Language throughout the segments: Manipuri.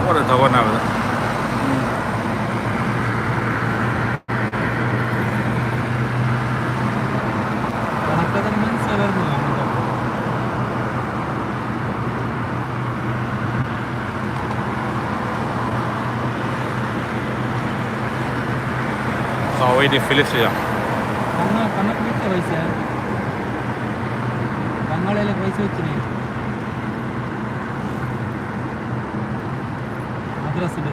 ꯊꯧꯕꯗ ꯊꯧꯒꯠꯅꯕꯗ di Philips ya. Karena kita paisa. Bangalele paisa vechine. Madrasile.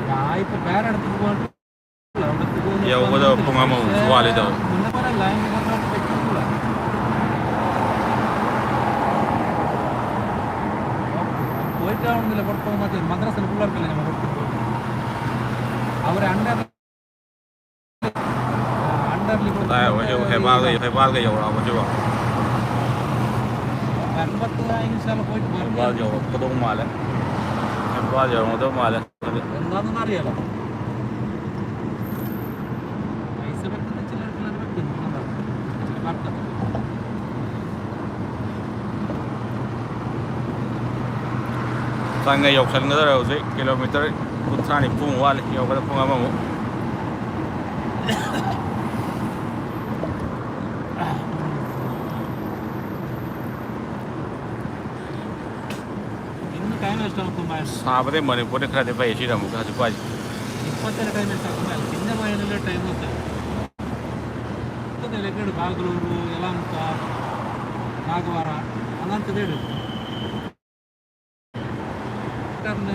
Ya ipo pera eduthu povan. Ya uda pungama suwale da. Munna para line kontra pekkula. Poita undile portho mate madrasile pullar kelle nama portho. Hebal ke jauh apa coba? Hebal jauh, ketemu malah. Hebal jauh, ketemu malah. Sangat jauh, sangat jauh sih, kilometer putra ni pung wal, jauh pada pung apa mu? Sahabatnya mana pun nak kerja bayi sih dah muka hati bayi. Ippathile time ಎಷ್ಟು ಆಗುತ್ತಲ್ಲ ಚಿನ್ನ ವಯಸ್ಸಲ್ಲಿ ಟೈಮ್ ಹೋಗ್ತದೆ ಮತ್ತೆ ಲೆಕ್ಕಡು ಬಾಗಲೂರು ಯಲಹಂಕ ಕಾಗವಾರ ಅನ್ನಂಥದ್ದು ಹೇಳಿ ರಿಟರ್ನ್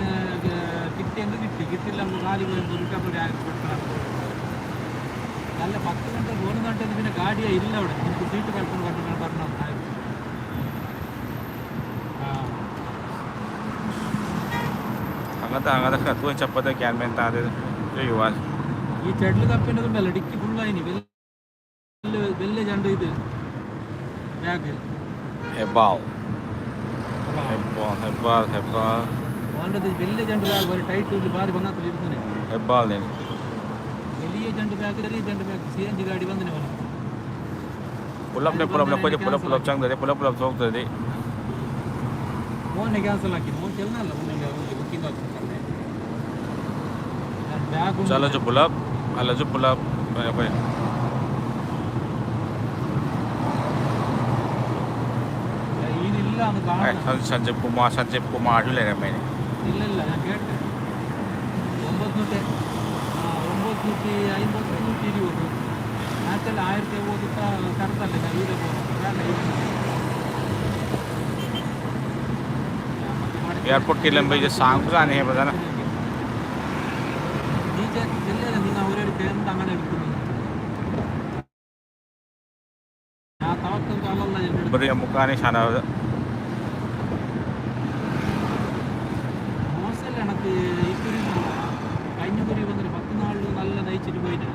കിട്ടി എന്ന് കിട്ടില്ല നമ്മൾ നാല് പോയി റിട്ടേൺ ആക്കിപ്പെട്ടാണ് നല്ല 10 ഗಂಟೆ 1 ಗಂಟೆ പിന്നെ ഗാഡിയാ ഇല്ല അവിടെ എനിക്ക് സീറ്റ് കൽപ്പന കണ്ടു പറഞ്ഞു അങ്ങനത്തെ കത്തുവാൻ ചപ്പത്തെ ക്യാൻമേൻ താതെ ചെയ്യുവാൻ ഈ ചെടിൽ കപ്പിൻ്റെതുണ്ടല്ലോ ഡിക്കി ഫുള്ളായിന് വലിയ ചണ്ട് ഇത് ബാഗ് വേണ്ടത് വലിയ ചണ്ട് ബാഗ് ഒരു ടൈറ്റ് ബാറി വന്നത്തിൽ ഇരുന്നേ വലിയ ചണ്ട് ബാഗ് ചെറിയ ചണ്ട് ബാഗ് CNG ഗാഡി വന്നിനെ പോലെ പുലപ്പ് ചങ്ങ മോനെ ക്യാൻസൽ ആക്കി മോൻ ചെല്ലണല്ലോ മോനെ ബുക്കിംഗ് ആക്കി चलो जो पुल अप अल्लाह जो पुल अप apa ya ഇതില്ല അത് കാണാൻ സഞ്ജയ് കുമാർ ഇല്ലേ രമേനെ ഇല്ല ഞാൻ കേട്ടെ 950 നാട്ടിൽ 1050 കറക്റ്റല്ലേ ഞാൻ ഇവിടെ പോകുന്നത് एयरपोर्ट की लंबाई जो शाम को आने हैं पता ना बड़ी मुका नहीं छाना होता മോശമല്ല എനിക്ക് ഈ കുരി കഴിഞ്ഞ കുരി വന്നിട്ട് 10 നാളിൽ നല്ല നയിച്ചിട്ട് പോയിട്ട്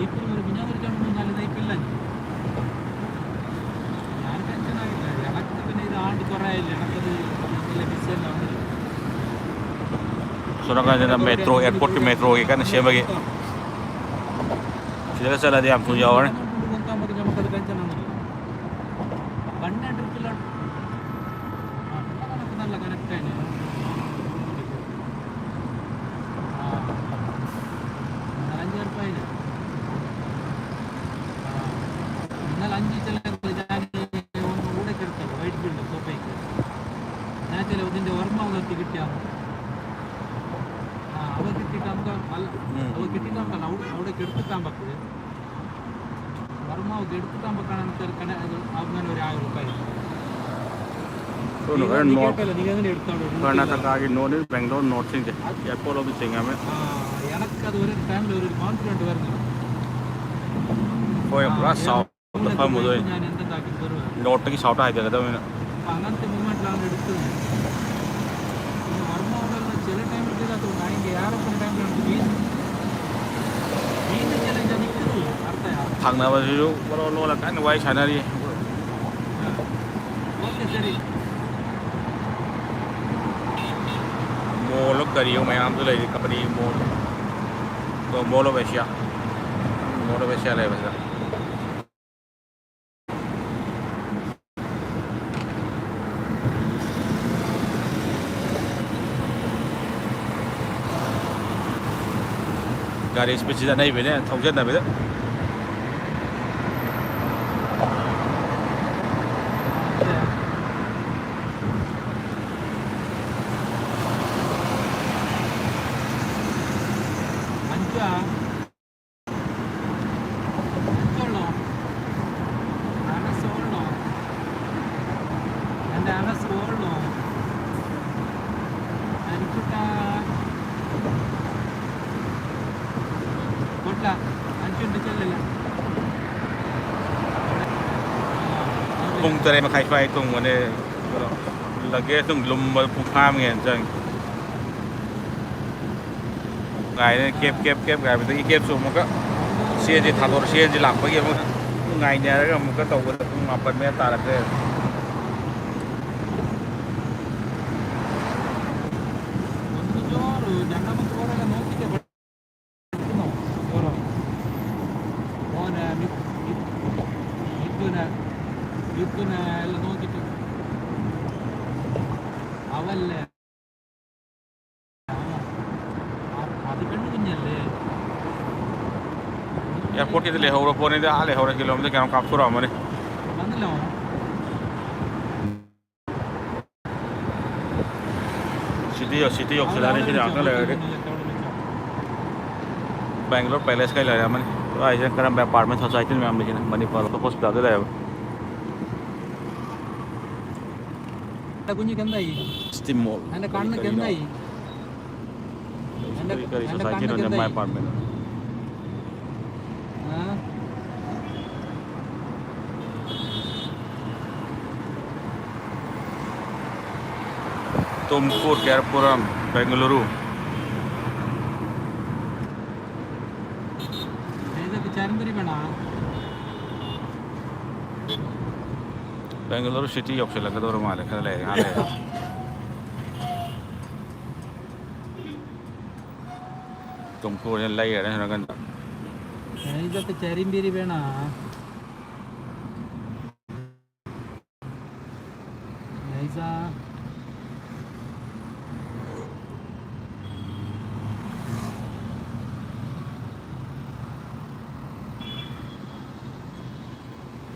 ഈ കുരി ഒരു കുഞ്ഞാകുരിക്കാണെങ്കിൽ നല്ല നയിക്കില്ല ഞാൻ ടെൻഷനാകില്ല എനക്ക് പിന്നെ ഇത് ആണ്ട് കുറേ ആയില്ല എനക്കത് നല്ല ബിസിയല്ല sudah kan ada metro airport ke metro kan siapa bagi sudah salah dia punya orang Karnataka आगे north Bangalore north India airport of सिंगा में അത് ഒരു ടൈമിൽ ഒരു കോൺഫിഡൻറ്റ് വരുന്നു कोई पूरा साउथ दफा मुझे नॉर्थ की साउथ आया था मैंने അങ്ങനത്തെ മൂവ്മെൻറ്റിലാണ് എടുത്തത് വർമ്മ ചില ടൈമിൽ ചെയ്താൽ അതിൻ്റെ ഏറെപ്പുറം ടൈമിലാണ് വീണ്ടും ചില നിൽക്കുന്നു അർത്ഥം थांनाबो बर' kan वाय सानारि ഓക്കെ ശരി mall kariyo mayam tu lai company mall of Asia lai basa गाड़ी स्पीड से नहीं भी ने थौजन ना भी cùng từ đây mà khai khoai cùng vấn đề là cái từng lùm mà phụ pha mình chẳng ngày kép ngày mình kép xuống một cái xe gì thằng rồi xe gì làm cái gì mà ngày nhà đấy là một cái tàu mà phần mẹ ta là cái airport के लिए होरो पोने दे आले होरो किलोमीटर क्या काम करो हमारे सिटी ऑफ सिलाने से आकर लगे बेंगलोर पैलेस का ही लगा मैंने तो ऐसे करम अपार्टमेंट सोसाइटी में हम लेकिन मणिपाल तो हॉस्पिटल दे रहे कुഞ്ഞി എന്തായി स्टिमोल എന്റെ കണ്ണൊക്കെ എന്തായി करी सोसाइटी में जब मैं apartment Tumkur Kerapuram Bengaluru Bengaluru city of से लगा दो माले खले यहाँ ले तुमकुर ये लाइए है ना गंदा ഇതൊക്കെ ചരിമ്പേരി വേണ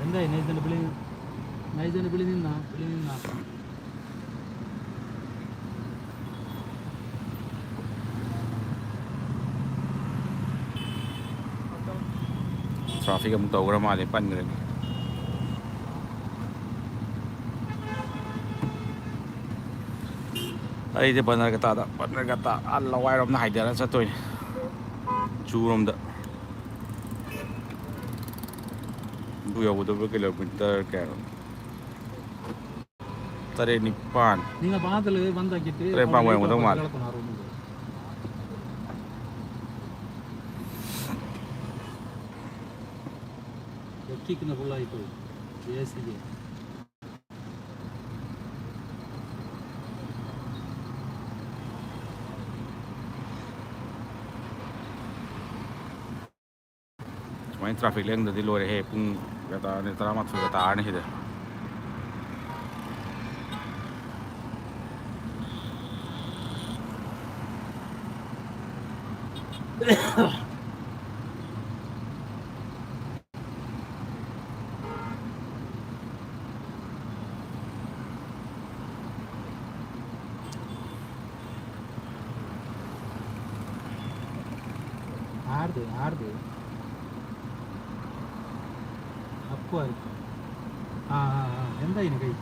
എന്തായി നൈജന്റെ വിളി നിന്നാ ट्रैफिक हम तो उग्र माले पन करेंगे अरे इधर बंदर का ता अल्लाह वायर अपना हाइडर ऐसा तो चूरम दा बुया वो तो किलोमीटर क्या तरे निपान निंगा बादल बंदा किटे तरे पाँव वो तो माल कितना बोला ही तो ऐसे ही main traffic leng dari luar he pun kata ni teramat sudah tahan ni dah हार दे आपको हाँ എന്താ ഇനി കൈ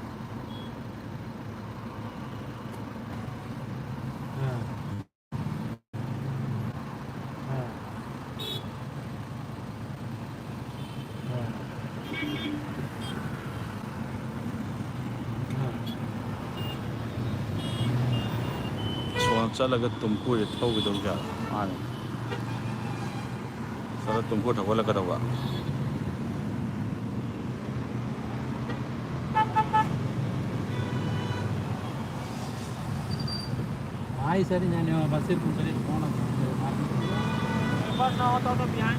चलगा तुमको ये थोग दो क्या आने सर तुमको ठगो लगा दो आई सर ഞാൻ ബസ്സിൽ കൂട്ടലിൽ പോണം ബസ് ഓട്ടോ ബിഹാൻ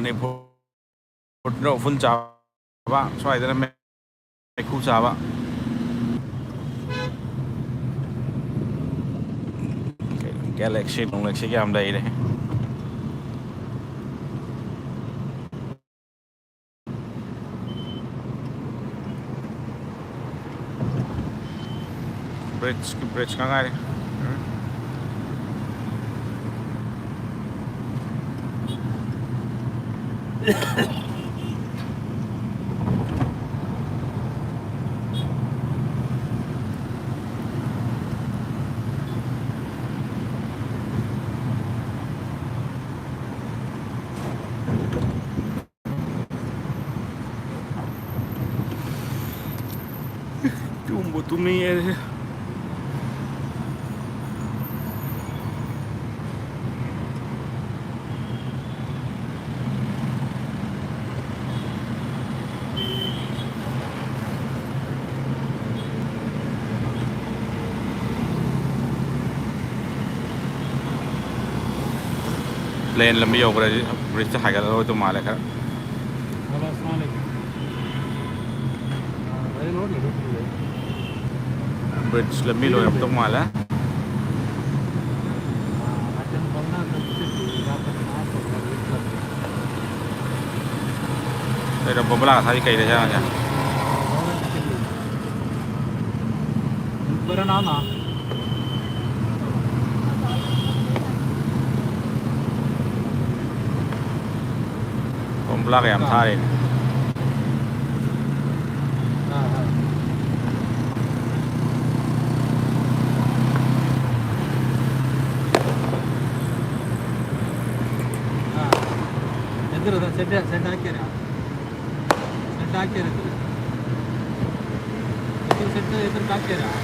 मनी फुल चाबा स्वाइदना मैखू चाबा गैलेक्सी नोंलेक्सी याम लेरे ब्रिज का गाड़ी Jumbo tu nih प्लेन लंबी हो रही ब्रिज से हाइकर हो तो माले कर ब्रिज लंबी लो अब तो माला तेरा बबला सारी कहीं रह जा ना बबला के हम सारे सेट हाक्याರ